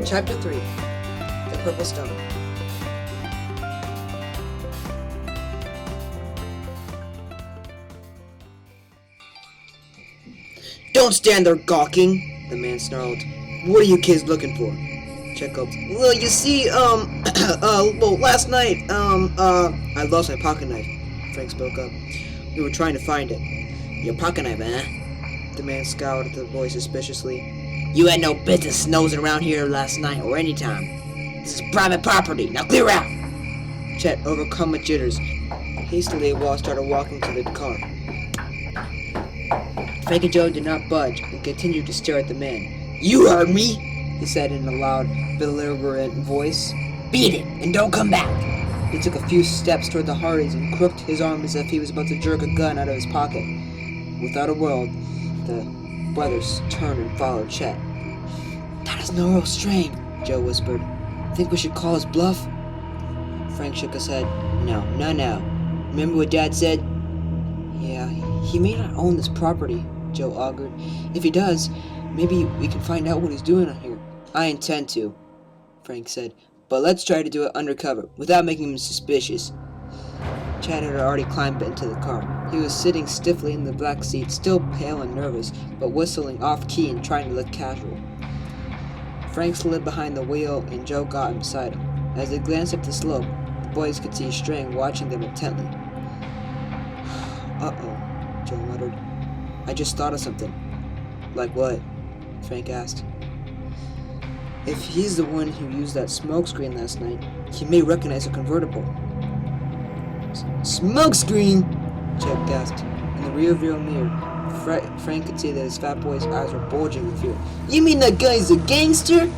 Chapter 3 The Purple Stone. "Don't stand there gawking," the man snarled. "What are you kids looking for?" Chet gulped. "Well, you see, last night, I lost my pocket knife," Frank spoke up. "We were trying to find it." "Your pocket knife, eh?" The man scowled at the boy suspiciously. "You had no business nosing around here last night or any time. This is private property. Now clear out!" Chet, overcome with jitters, hastily started walking to the car. Frank and Joe did not budge and continued to stare at the man. "You heard me," he said in a loud, belligerent voice. "Beat it, and don't come back." He took a few steps toward the Hardys and crooked his arm as if he was about to jerk a gun out of his pocket. Without a word, the brothers turned and followed Chet. "That is no real strain," Joe whispered. "Think we should call his bluff?" Frank shook his head. No. Remember what Dad said?" "Yeah, he may not own this property," Joe augured. "If he does, maybe we can find out what he's doing out here." "I intend to," Frank said. "But let's try to do it undercover, without making him suspicious." Chad had already climbed into the car. He was sitting stiffly in the back seat, still pale and nervous, but whistling off-key and trying to look casual. Frank slid behind the wheel and Joe got in beside him. As they glanced up the slope, the boys could see Strang watching them intently. "Uh-oh," Joe muttered. "I just thought of something." "Like what?" Frank asked. "If he's the one who used that smoke screen last night, he may recognize a convertible." "Smoke screen!" Chet gasped. In the rear-view mirror, Frank could see that his fat boy's eyes were bulging with fear. "You mean that guy's a gangster?"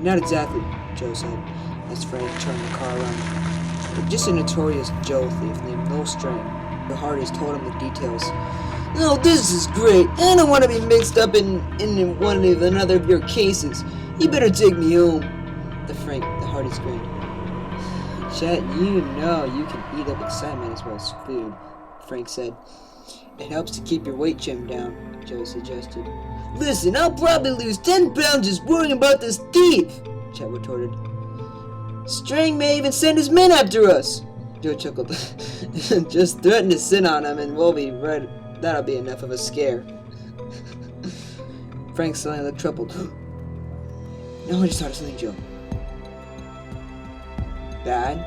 "Not exactly," Joe said, as Frank turned the car around. "Just a notorious Joe thief named Noel Strang." The Hardys told him the details. "Oh, this is great. I don't want to be mixed up in one of another of your cases. You better take me home." The Hardys grinned. "Chet, you know you can eat up excitement as well as food," Frank said. "It helps to keep your weight trimmed down," Joe suggested. "Listen, I'll probably lose 10 pounds just worrying about this thief," Chet retorted. "Strang may even send his men after us." Joe chuckled. "Just threaten to sit on him and we'll be right. That'll be enough of a scare." Frank suddenly looked troubled. "No, I just thought of something, Joe." "Bad?"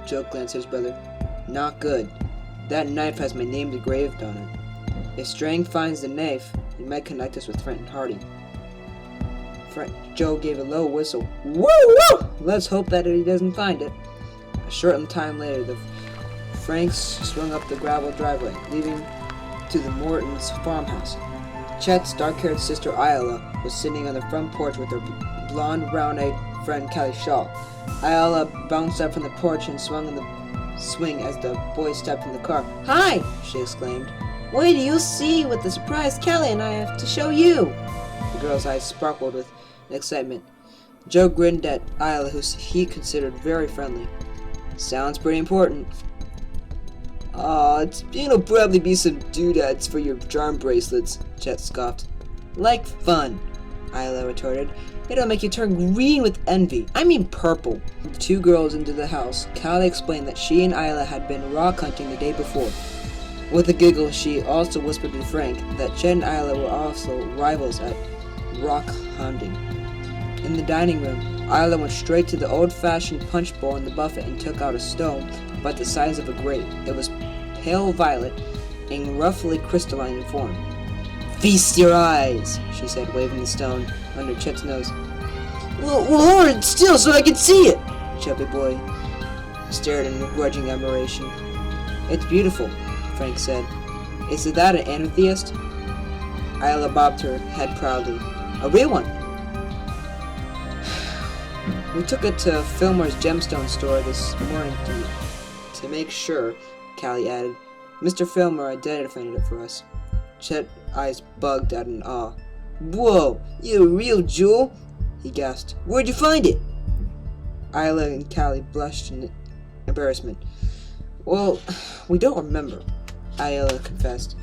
Joe glanced at his brother. "Not good. That knife has my name engraved on it. If Strang finds the knife, he might connect us with Frank and Hardy." Joe gave a low whistle. "Woo woo! Let's hope that he doesn't find it." A short time later, the Franks swung up the gravel driveway, leading to the Mortons' farmhouse. Chet's dark-haired sister Ayala was sitting on the front porch with her blonde, brown-eyed friend Callie Shaw. Ayala bounced up from the porch and swung in the swing as the boys stepped in the car. "Hi!" she exclaimed. "Wait till you see what the surprise Callie and I have to show you." The girl's eyes sparkled with excitement. Joe grinned at Ayala, who he considered very friendly. "Sounds pretty important." It'll probably be some doodads for your charm bracelets," Chet scoffed. "Like fun," Ayala retorted. "It'll make you turn green with envy. I mean purple." The two girls into the house, Callie explained that she and Ayala had been rock hunting the day before. With a giggle, she also whispered to Frank that Chet and Ayala were also rivals at rock hunting. In the dining room, Ayala went straight to the old-fashioned punch bowl in the buffet and took out a stone about the size of a grape. It was pale violet and roughly crystalline in form. "Feast your eyes," she said, waving the stone under Chet's nose. Well, hold it still so I can see it," Chubby Boy stared in grudging admiration. "It's beautiful," Frank said. "Is that an amethyst?" Ayala bobbed her head proudly. "A real one." "We took it to Fillmore's gemstone store this morning to make sure," Callie added. "Mr. Fillmore identified it for us." Chet's eyes bugged out in awe. "Whoa, you a real jewel?" he gasped. "Where'd you find it?" Ayala and Callie blushed in embarrassment. "Well, we don't remember," Ayala confessed.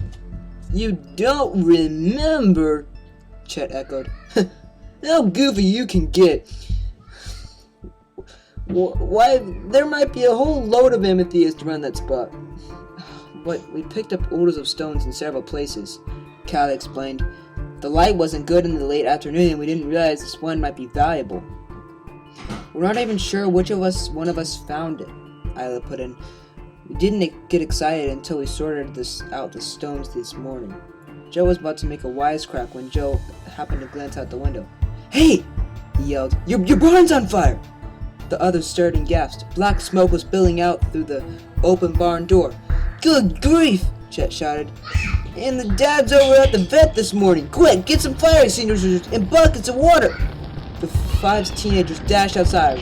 "You don't remember?" Chet echoed. How goofy you can get. Why, there might be a whole load of amethyst around that spot. But we picked up odors of stones in several places, Callie explained. The light wasn't good in the late afternoon and we didn't realize this one might be valuable. We're not even sure which one of us found it, Isla put in. We didn't get excited until we sorted out the stones this morning. Joe was about to make a wisecrack when Joe happened to glance out the window. Hey! He yelled. Your barn's on fire! The others stirred and gasped. Black smoke was billowing out through the open barn door. Good grief! Chet shouted. And the dad's over at the vet this morning. Quick, get some fire extinguishers and buckets of water! The 5 teenagers dashed outside,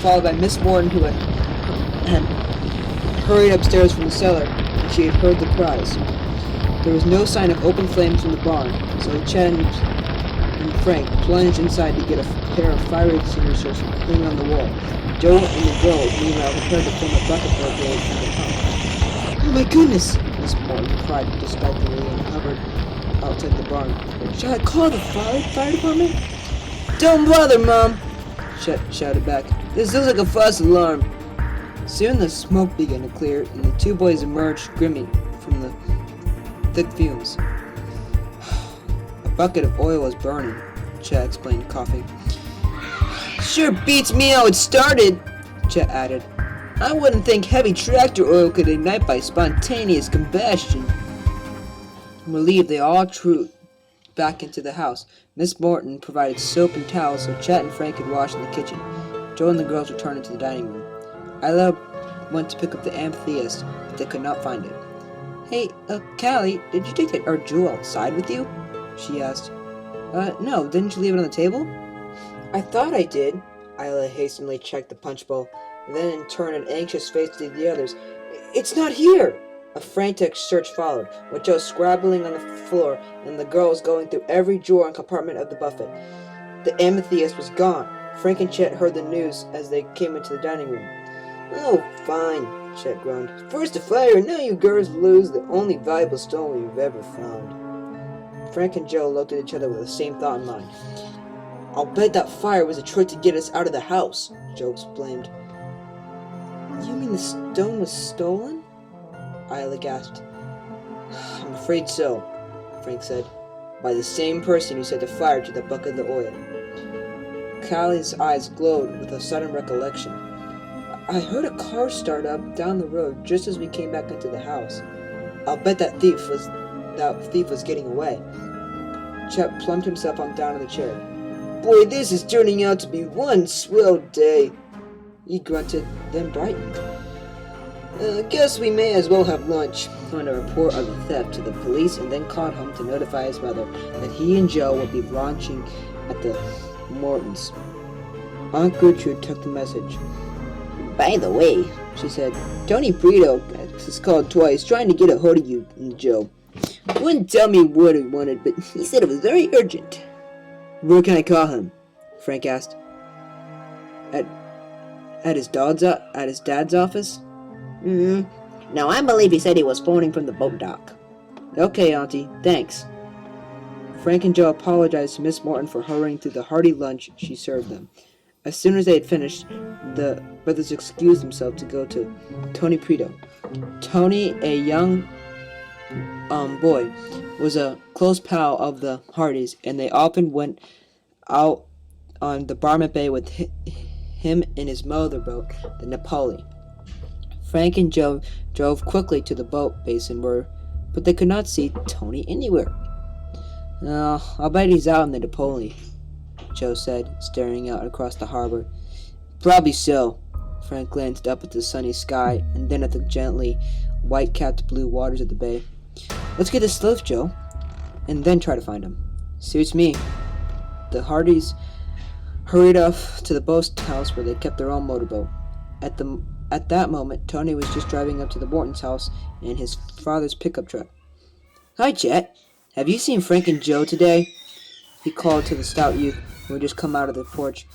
followed by Miss Morton, who had hurried upstairs from the cellar, and she had heard the cries. There was no sign of open flames from the barn, so Chet and Frank plunged inside to get a pair of fire extinguishers hanging on the wall. Joe and the girls, meanwhile, prepared to form a bucket brigade from the pump. Oh my goodness! Miss Morton cried distractedly and hovered outside the barn. Shall I call the fire department? Don't bother, Mom! Chet shouted back. This looks like a false alarm. Soon the smoke began to clear, and the 2 boys emerged grimly from the thick fumes. A bucket of oil was burning, Chet explained, coughing. Sure beats me how it started, Chet added. I wouldn't think heavy tractor oil could ignite by spontaneous combustion. Relieved, they all trooped back into the house. Miss Morton provided soap and towels so Chet and Frank could wash in the kitchen. Joe and the girls returned into the dining room. Isla went to pick up the amethyst, but they could not find it. Hey, Callie, did you take that jewel outside with you? She asked. No, didn't you leave it on the table? I thought I did. Isla hastily checked the punch bowl, then turned an anxious face to the others. It's not here! A frantic search followed, with Joe scrabbling on the floor and the girls going through every drawer and compartment of the buffet. The amethyst was gone. Frank and Chet heard the news as they came into the dining room. Oh, fine, Chet groaned. First a fire, now you girls lose the only valuable stone you've ever found. Frank and Joe looked at each other with the same thought in mind. I'll bet that fire was a trick to get us out of the house, Joe exclaimed. You mean the stone was stolen? Isla gasped. I'm afraid so, Frank said, by the same person who set the fire to the bucket of oil. Callie's eyes glowed with a sudden recollection. I heard a car start up down the road just as we came back into the house. I'll bet that thief was getting away. Chet plumped himself down in the chair. Boy, this is turning out to be one swell day. He grunted, then brightened. Guess we may as well have lunch. On a report of the theft to the police and then called home to notify his mother that he and Joe would be launching at the Mortons. Aunt Gertrude took the message. By the way, she said, Tony Brito has called twice trying to get a hold of you and Joe. Wouldn't tell me what he wanted, but he said it was very urgent. Where can I call him? Frank asked. At his dad's office? No, I believe he said he was phoning from the boat dock. Okay, Auntie, thanks. Frank and Joe apologized to Miss Morton for hurrying through the hearty lunch she served them. As soon as they had finished, the brothers excused themselves to go to Tony Prito. Tony, a young boy, was a close pal of the Hardys, and they often went out on the Barmet Bay with him in his motorboat, the Napoli. Frank and Joe drove quickly to the boat basin, but they could not see Tony anywhere. I'll bet he's out in the Napoli, Joe said, staring out across the harbor. Probably so. Frank glanced up at the sunny sky and then at the gently white-capped blue waters of the bay. Let's get this lift, Joe, and then try to find him. Suits me. The Hardys hurried off to the boathouse where they kept their own motorboat. At that moment, Tony was just driving up to the Morton's house in his father's pickup truck. Hi, Chet. Have you seen Frank and Joe today? He called to the stout youth who had just come out of the porch.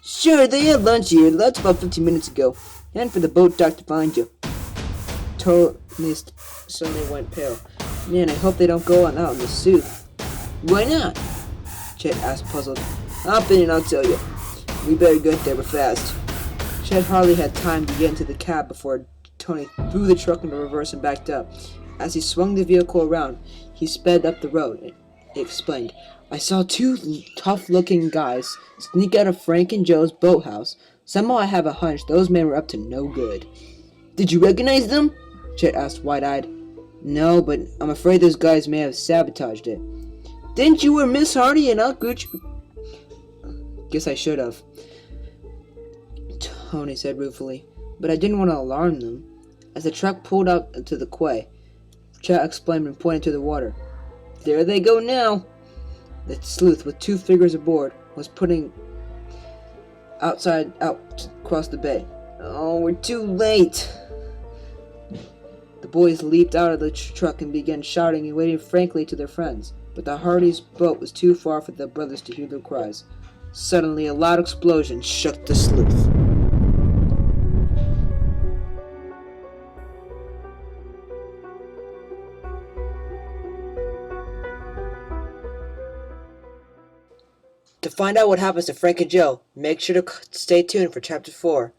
Sure, they had lunch here. That's about 15 minutes ago. And for the boat dock to find you. Tony suddenly went pale. Man, I hope they don't go on out in the soup. Why not? Chet asked, puzzled. Hop in and I'll tell you. We better get there fast. Chet hardly had time to get into the cab before Tony threw the truck into reverse and backed up. As he swung the vehicle around, he sped up the road. He explained, I saw two tough-looking guys sneak out of Frank and Joe's boathouse. Somehow I have a hunch those men were up to no good. Did you recognize them? Chet asked wide-eyed. No, but I'm afraid those guys may have sabotaged it. Didn't you or Miss Hardy and Uncle Gooch? Guess I should have, Tony said ruefully, but I didn't want to alarm them. As the truck pulled out to the quay, Chet exclaimed and pointed to the water. There they go now. The sleuth, with two figures aboard, was putting out across the bay. Oh, we're too late. The boys leaped out of the truck and began shouting and waving frankly to their friends, but the Hardys' boat was too far for the brothers to hear their cries. Suddenly, a loud explosion shook the sleuth. To find out what happens to Frank and Joe, make sure to stay tuned for Chapter 4.